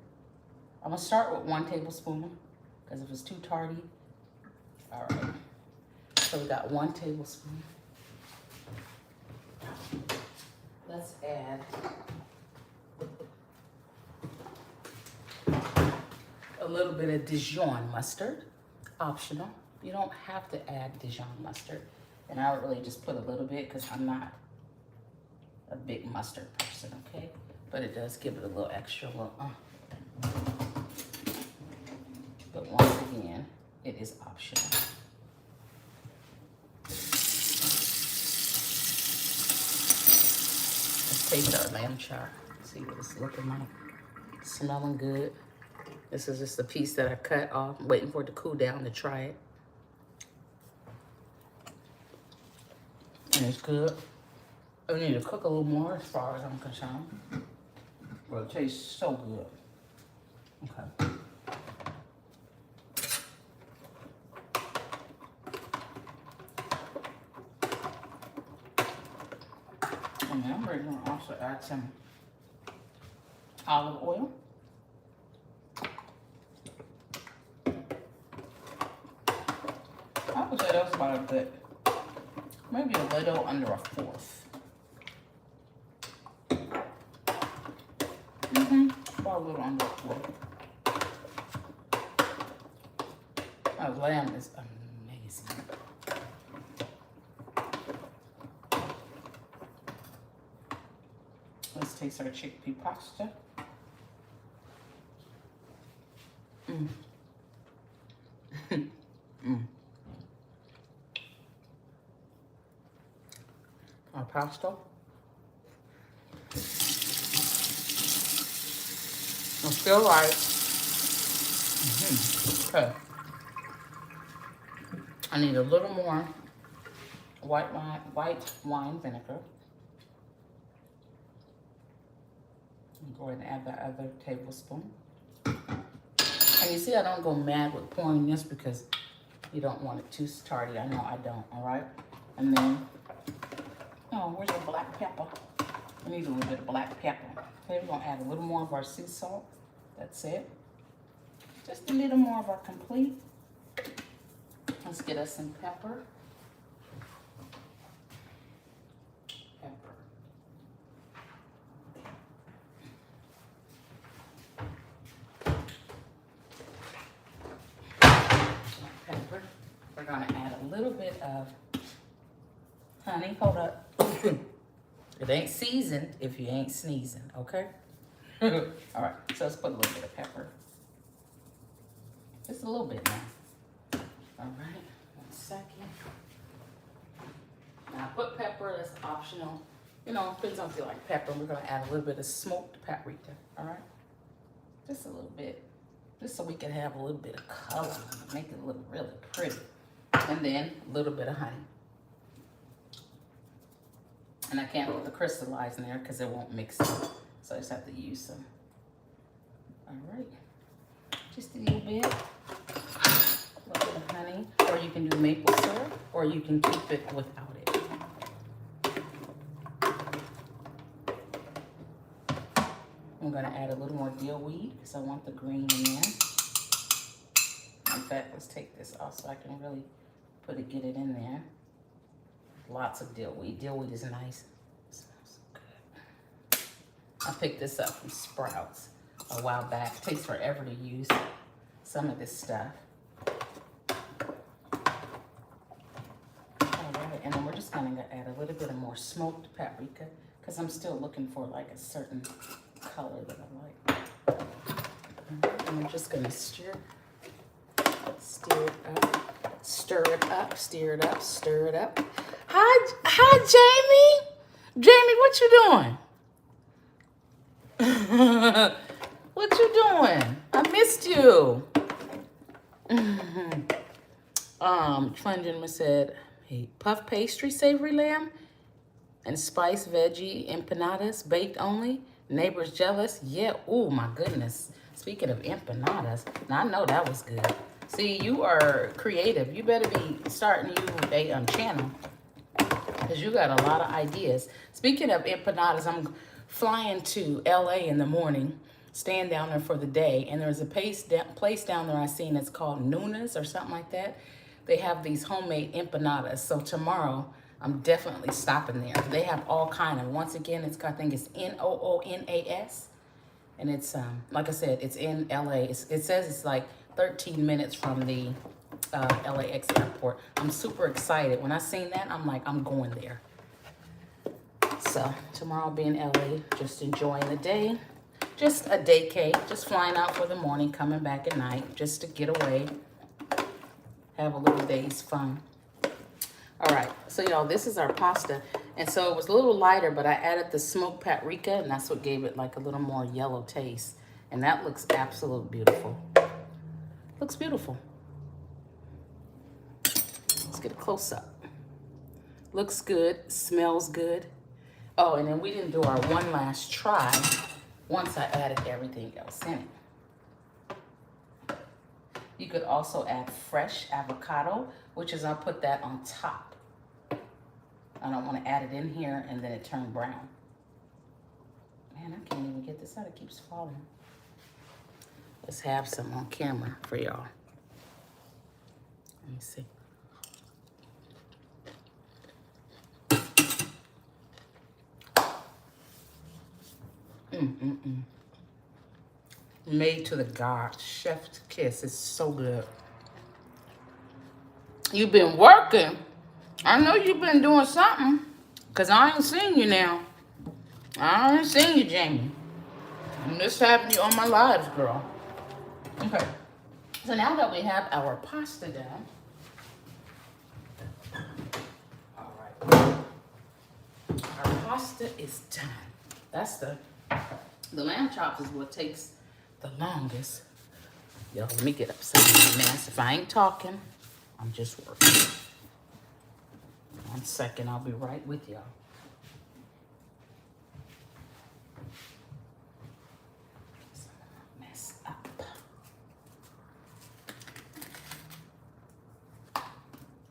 I'm gonna start with 1 tablespoon, because if it's too tardy, all right. So we got 1 tablespoon. Let's add a little bit of Dijon mustard, optional. You don't have to add Dijon mustard. And I would really just put a little bit because I'm not a big mustard person, okay? But it does give it a little extra little, But once again, it is optional. Taste our lamb chop. See what it's looking like. Smelling good. This is just a piece that I cut off. I'm waiting for it to cool down to try it. And it's good. I need to cook a little more as far as I'm concerned. But it tastes so good. Okay. And then we're going to also add some olive oil. I would say that's about a good, maybe a little under 1/4. About a little under 1/4. That lamb is amazing. Let's taste our chickpea pasta. Our pasta. I feel like, okay. I need a little more white wine vinegar. Go ahead and add the other tablespoon. And you see, I don't go mad with pouring this because you don't want it too tardy. I know I don't, all right? And then, oh, where's the black pepper? We need a little bit of black pepper. Okay, we're gonna add a little more of our sea salt. That's it. Just a little more of our complete. Let's get us some pepper. Pepper. Pepper. We're gonna add a little bit of honey. Hold up. It ain't seasoned if you ain't sneezing, okay? All right, so let's put a little bit of pepper. Just a little bit now. All right, 1 second. Now I put pepper, that's optional. You know, depends on if you like pepper. We're gonna add a little bit of smoked paprika, all right? Just a little bit, just so we can have a little bit of color, make it look really pretty. And then a little bit of honey. And I can't put the crystallized in there because it won't mix it. So I just have to use some. All right, just a little bit. A little bit of honey, or you can do maple syrup, or you can keep it without it. I'm gonna add a little more dill weed because I want the green in there. In fact, let's take this off so I can really get it in there. Lots of dill weed. Dill weed is nice. It smells so good. I picked this up from Sprouts a while back. It takes forever to use some of this stuff. All right, and then we're just gonna add a little bit of more smoked paprika because I'm still looking for like a certain color that I like. And I'm just gonna stir it up, stir it up, stir it up, stir it up. Hi, Jamie. Jamie, what you doing? What you doing? I missed you. Fun gentleman said, hey, puff pastry, savory lamb, and spiced veggie empanadas, baked only. Neighbors jealous? Yeah. Oh my goodness. Speaking of empanadas, now I know that was good. See, you are creative. You better be starting you a channel because you got a lot of ideas. Speaking of empanadas, I'm flying to LA in the morning, staying down there for the day, and there's a place down there I seen that's called Nuna's or something like that. They have these homemade empanadas. So tomorrow, I'm definitely stopping there. They have all kind of, once again, I think it's Noonas. And it's, like I said, it's in LA. It says it's like 13 minutes from the LAX airport. I'm super excited. When I seen that, I'm like, I'm going there. So tomorrow I'll be in LA, just enjoying the day. Just a daycade, just flying out for the morning, coming back at night, just to get away, have a little day's fun. All right, so y'all, this is our pasta. And so it was a little lighter, but I added the smoked paprika, and that's what gave it like a little more yellow taste. And that looks absolutely beautiful. Looks beautiful. Let's get a close up. Looks good, smells good. Oh, and then we didn't do our one last try once I added everything else in it. You could also add fresh avocado, which is I'll put that on top. I don't want to add it in here and then it turned brown. Man, I can't even get this out. It keeps falling. Let's have some on camera for y'all. Let me see. Made to the God, chef's kiss. It's so good. You've been working. I know you've been doing something, because I ain't seen you now. I ain't seen you, Jamie. I'm just having you on my lives, girl. Okay. So now that we have our pasta done, all right, our pasta is done. That's the lamb chops is what takes the longest. Yo, let me get upside down, man. If I ain't talking, I'm just working. 1 second, I'll be right with y'all. Mess up.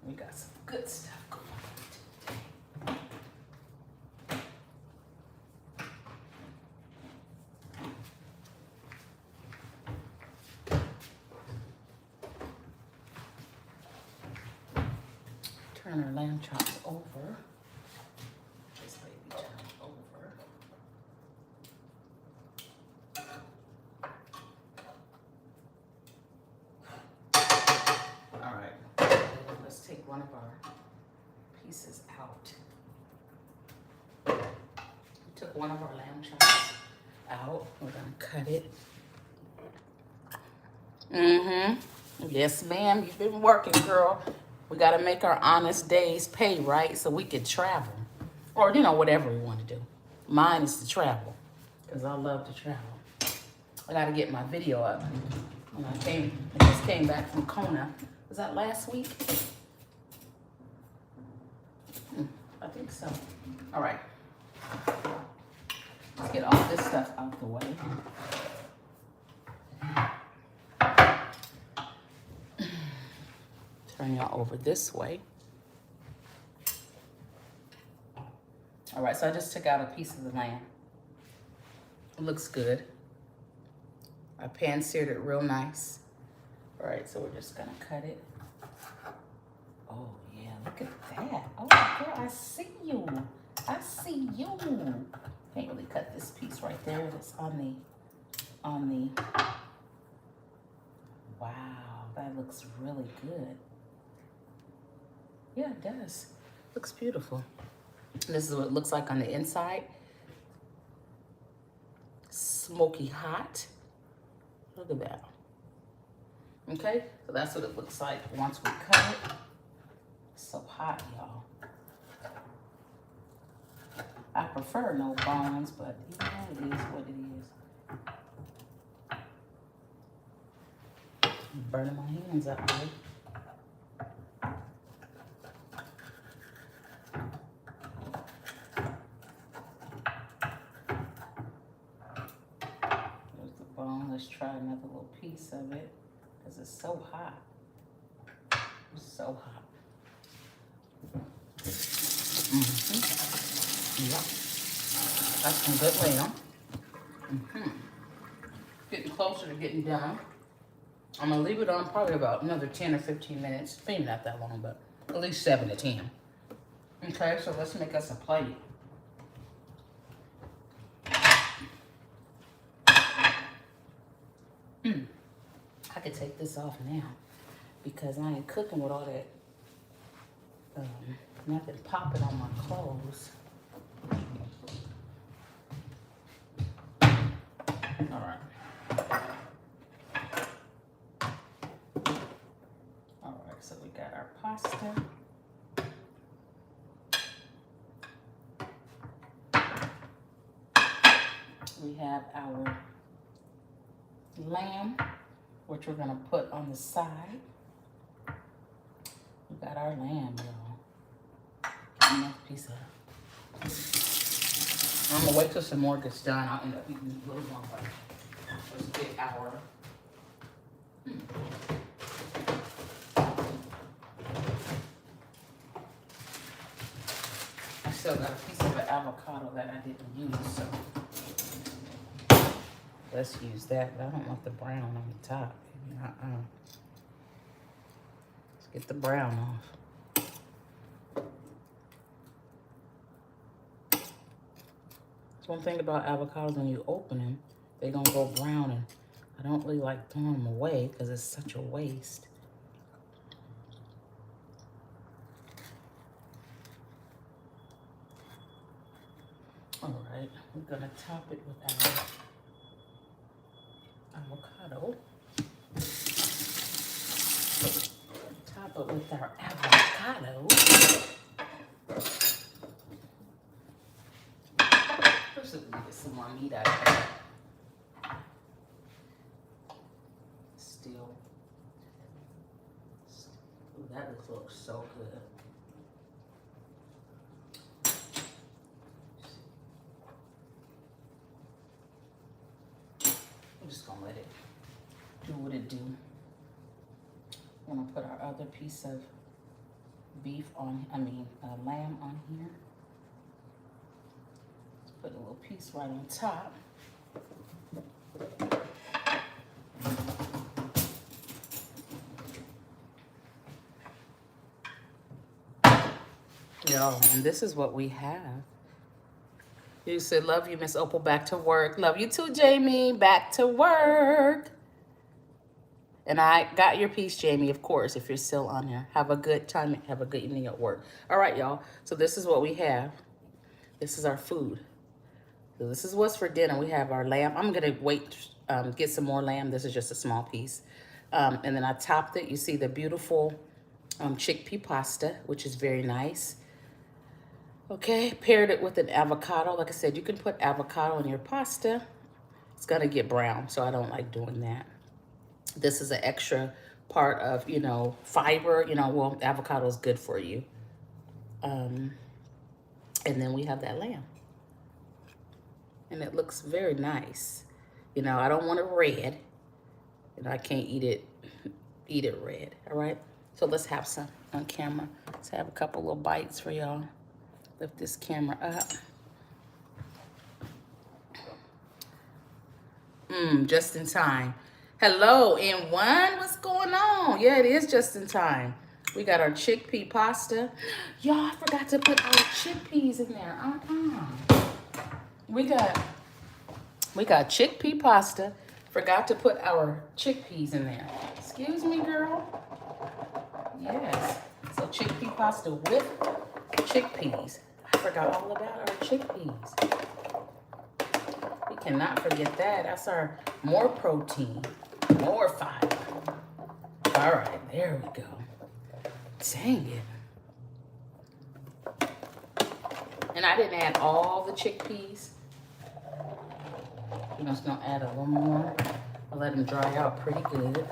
We got some good stuff going on today. turn our lamb chops over. This baby turn over. All right, let's take one of our pieces out. We took one of our lamb chops out. We're gonna cut it. Yes, ma'am. You've been working, girl. We gotta make our honest days pay, right? So we can travel, or you know, whatever we want to do. Mine is to travel, cause I love to travel. I gotta get my video up. When I just came back from Kona. Was that last week? I think so. All right. Let's get all this stuff out the way. Turn y'all over this way. All right, so I just took out a piece of the lamb. It looks good. I pan seared it real nice. All right, so we're just gonna cut it. Oh yeah, look at that. Oh girl, I see you. I see you. Can't really cut this piece right there. That's on the, wow, that looks really good. Yeah, it does. Looks beautiful. This is what it looks like on the inside. Smoky hot. Look at that. Okay, so that's what it looks like once we cut it. It's so hot, y'all. I prefer no bones, but you know, it is what it is. Burning my hands up, right? Let's try another little piece of it because it's so hot. It's so hot. Yep. That's some good lamb. Getting closer to getting done. I'm gonna leave it on probably about another 10 or 15 minutes. Maybe not that long, but at least 7 to 10. Okay, so let's make us a plate. I could take this off now because I ain't cooking with all that nothing popping on my clothes. All right. All right, so we got our pasta. We have our lamb, which we're gonna put on the side. We got our lamb, y'all. Enough piece of it. I'm gonna wait till some more gets done. I'll end up eating a little longer. Let's get our I still got a piece of an avocado that I didn't use, so let's use that, but I don't want the brown on the top. Let's get the brown off. That's one thing about avocados, when you open them, they're gonna go brown, and I don't really like throwing them away because it's such a waste. All right, we're gonna top it with our avocado. Top it with our avocado. First, we can get some more meat out of it. Still. Ooh, that looks so good. I'm just gonna let it do what it do. I'm gonna put our other piece of lamb on here. Let's put a little piece right on top. y'all, and this is what we have. You said, love you, Miss Opal, back to work. Love you too, Jamie, back to work. And I got your piece, Jamie, of course, if you're still on here. Have a good time. Have a good evening at work. All right, y'all. So this is what we have. This is our food. So this is what's for dinner. We have our lamb. I'm going to wait, get some more lamb. This is just a small piece. And then I topped it. You see the beautiful chickpea pasta, which is very nice. Okay, paired it with an avocado. Like I said, you can put avocado in your pasta. It's gonna get brown, so I don't like doing that. This is an extra part of, you know, fiber. You know, well, avocado is good for you. And then we have that lamb. And it looks very nice. You know, I don't want it red. You know, I can't eat it red, all right? So let's have some on camera. Let's have a couple little bites for y'all. Lift this camera up. Just in time. Hello, N1, what's going on? Yeah, it is just in time. We got our chickpea pasta. Y'all, I forgot to put our chickpeas in there. We got chickpea pasta. Forgot to put our chickpeas in there. Excuse me, girl. Yes. So chickpea pasta with chickpeas. I forgot all about our chickpeas. We cannot forget that. That's our more protein, more fiber. All right, there we go. Dang it. And I didn't add all the chickpeas. I'm just gonna add a little more. I'll let them dry out pretty good.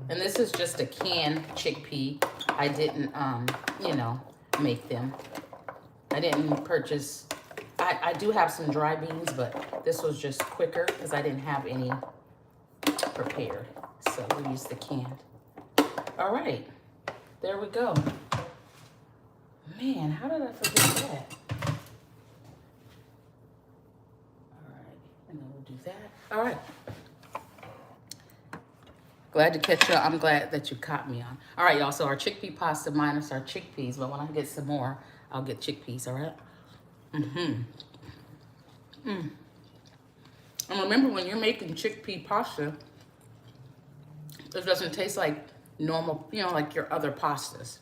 And this is just a canned chickpea. I didn't, you know, make them. I didn't purchase, I do have some dry beans, but this was just quicker because I didn't have any prepared. So we use the canned. All right, there we go. Man, how did I forget that? All right, and then we'll do that. All right. Glad to catch you. I'm glad that you caught me on. All right, y'all. So our chickpea pasta minus our chickpeas. But when I get some more, I'll get chickpeas. All right. And remember, when you're making chickpea pasta, it doesn't taste like normal. You know, like your other pastas.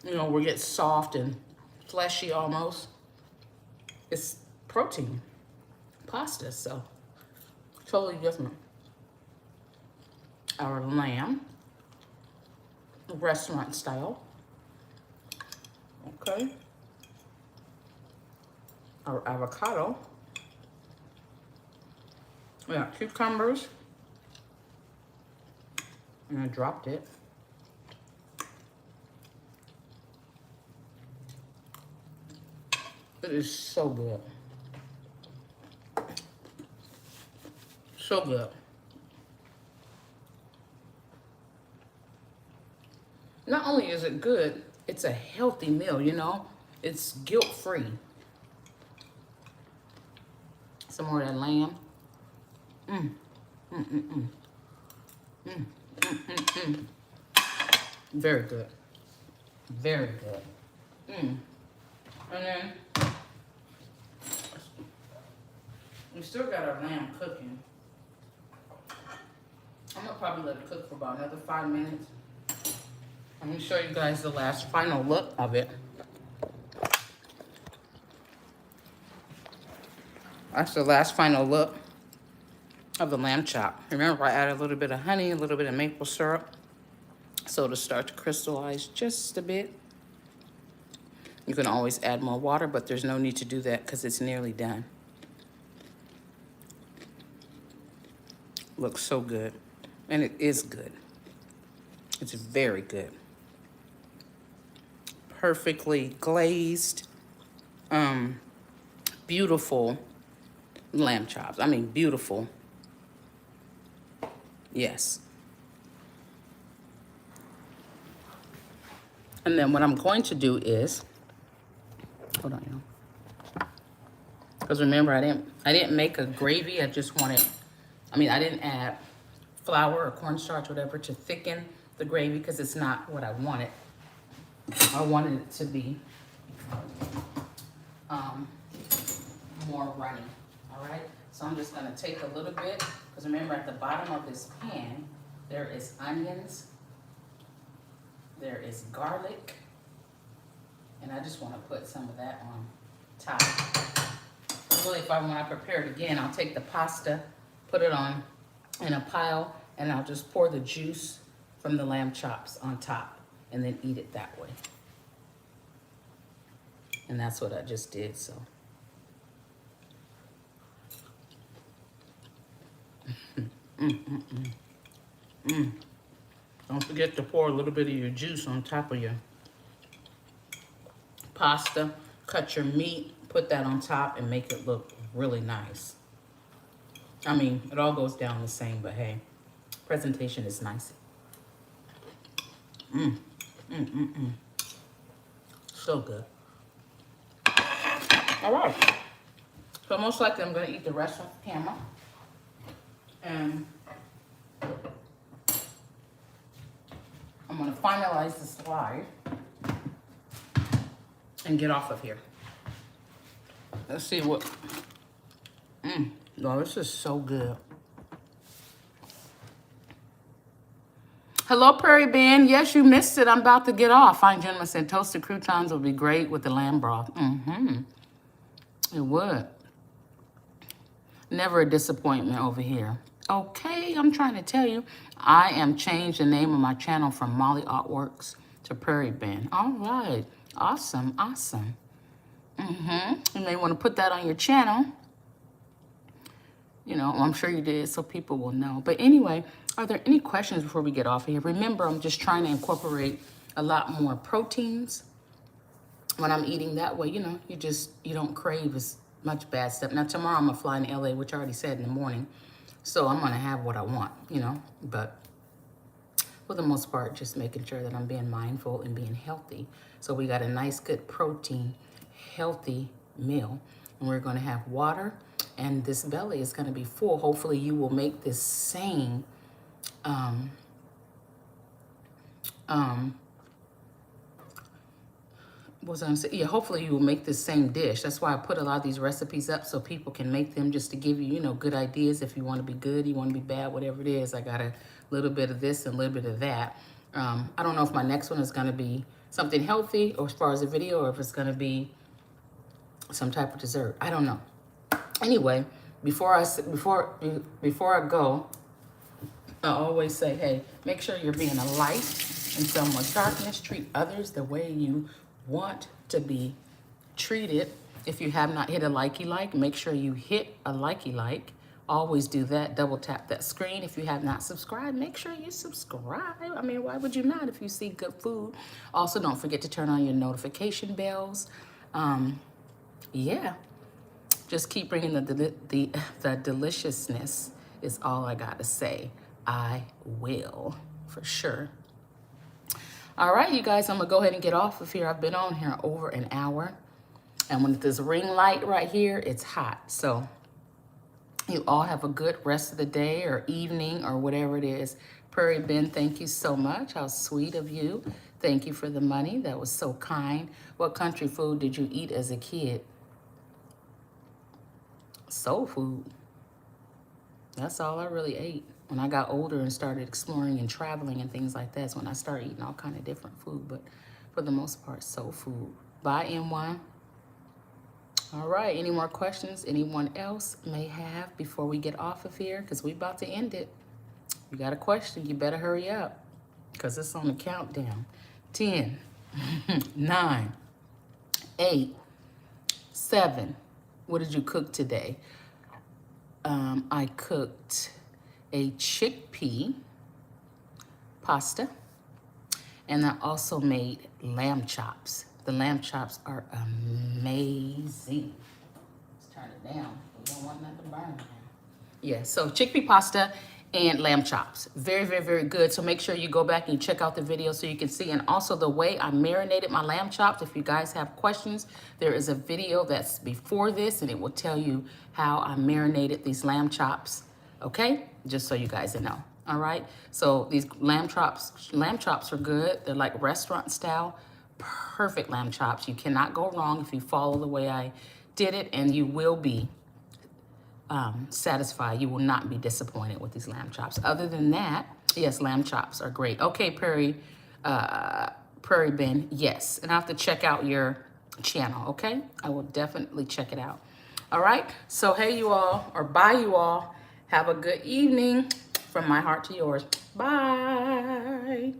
You know, where it gets soft and fleshy almost. It's protein pasta, so totally different. Our lamb, restaurant style. Okay. Our avocado. We got cucumbers. And I dropped it. It is so good. So good. Not only is it good, it's a healthy meal, you know? It's guilt-free. Some more of that lamb. Very good. Very good. And then, we still got our lamb cooking. I'm gonna probably let it cook for about another 5 minutes. Let me show you guys the last final look of it. That's the last final look of the lamb chop. Remember, I added a little bit of honey, a little bit of maple syrup, so it'll start to crystallize just a bit. You can always add more water, but there's no need to do that because it's nearly done. Looks so good, and it is good. It's very good. Perfectly glazed, beautiful lamb chops. I mean, beautiful. Yes. And then what I'm going to do is, hold on, y'all. Because remember, I didn't make a gravy. I just wanted, I didn't add flour or cornstarch, whatever, to thicken the gravy because it's not what I wanted. I wanted it to be more runny. All right, so I'm just gonna take a little bit, because remember at the bottom of this pan, there is onions, there is garlic, and I just wanna put some of that on top. Really, when I prepare it again, I'll take the pasta, put it on in a pile, and I'll just pour the juice from the lamb chops on top and then eat it that way. And that's what I just did, so. Don't forget to pour a little bit of your juice on top of your pasta. Cut your meat, put that on top, and make it look really nice. I mean, it all goes down the same, but hey, presentation is nice. So good. All right. So most likely I'm gonna eat the rest off camera. And I'm gonna finalize the slide and get off of here. Let's see what, no, this is so good. Hello, Prairie Ben. Yes, you missed it. I'm about to get off. Fine gentleman said toasted croutons would be great with the lamb broth. It would. Never a disappointment over here. Okay, I'm trying to tell you, I am changed the name of my channel from Molly Artworks to Prairie Ben. All right, awesome, awesome. You may want to put that on your channel. You know, I'm sure you did, so people will know. But anyway, are there any questions before we get off of here? Remember, I'm just trying to incorporate a lot more proteins when I'm eating that way. You know, you don't crave as much bad stuff. Now, tomorrow I'm going to fly in LA, which I already said in the morning. So I'm going to have what I want, you know. But for the most part, just making sure that I'm being mindful and being healthy. So we got a nice, good protein, healthy meal. And we're going to have water. And this belly is going to be full. Hopefully you will make this same what was I gonna say? Yeah, hopefully you will make this same dish. That's why I put a lot of these recipes up so people can make them, just to give you, you know, good ideas. If you want to be good, you want to be bad, whatever it is. I got a little bit of this and a little bit of that. I don't know if my next one is going to be something healthy, or as far as a video, or if it's going to be some type of dessert. I don't know. Anyway, before I go, I always say, hey, make sure you're being a light in someone's darkness. Treat others the way you want to be treated. If you have not hit a likey like, make sure you hit a likey like. Always do that. Double tap that screen. If you have not subscribed, make sure you subscribe. I mean, why would you not if you see good food? Also, don't forget to turn on your notification bells. Yeah, just keep bringing the deliciousness is all I got to say. I will, for sure. All right, you guys, I'm going to go ahead and get off of here. I've been on here over an hour. And when this ring light right here, it's hot. So you all have a good rest of the day or evening or whatever it is. Prairie Ben, thank you so much. How sweet of you. Thank you for the money. That was so kind. What country food did you eat as a kid? Soul food. That's all I really ate. When I got older and started exploring and traveling and things like that, is when I started eating all kind of different food. But for the most part, soul food. Bye, NY. All right, any more questions anyone else may have before we get off of here? Because we're about to end it. You got a question, you better hurry up, because it's on the countdown. 10, 9, 8, 7. What did you cook today? I cooked a chickpea pasta, and I also made lamb chops. The lamb chops are amazing. Let's turn it down. We don't want nothing to burn now. Yeah, so chickpea pasta and lamb chops. Very, very, very good. So make sure you go back and check out the video so you can see. And also the way I marinated my lamb chops. If you guys have questions, there is a video that's before this, and it will tell you how I marinated these lamb chops. Okay? Just so you guys know. All right? So these lamb chops are good. They're like restaurant style, perfect lamb chops. You cannot go wrong if you follow the way I did it, and you will be satisfied. You will not be disappointed with these lamb chops. Other than that, yes, lamb chops are great. Okay, Prairie Ben, yes. And I have to check out your channel, okay? I will definitely check it out. All right, so hey you all, or bye you all. Have a good evening from my heart to yours. Bye.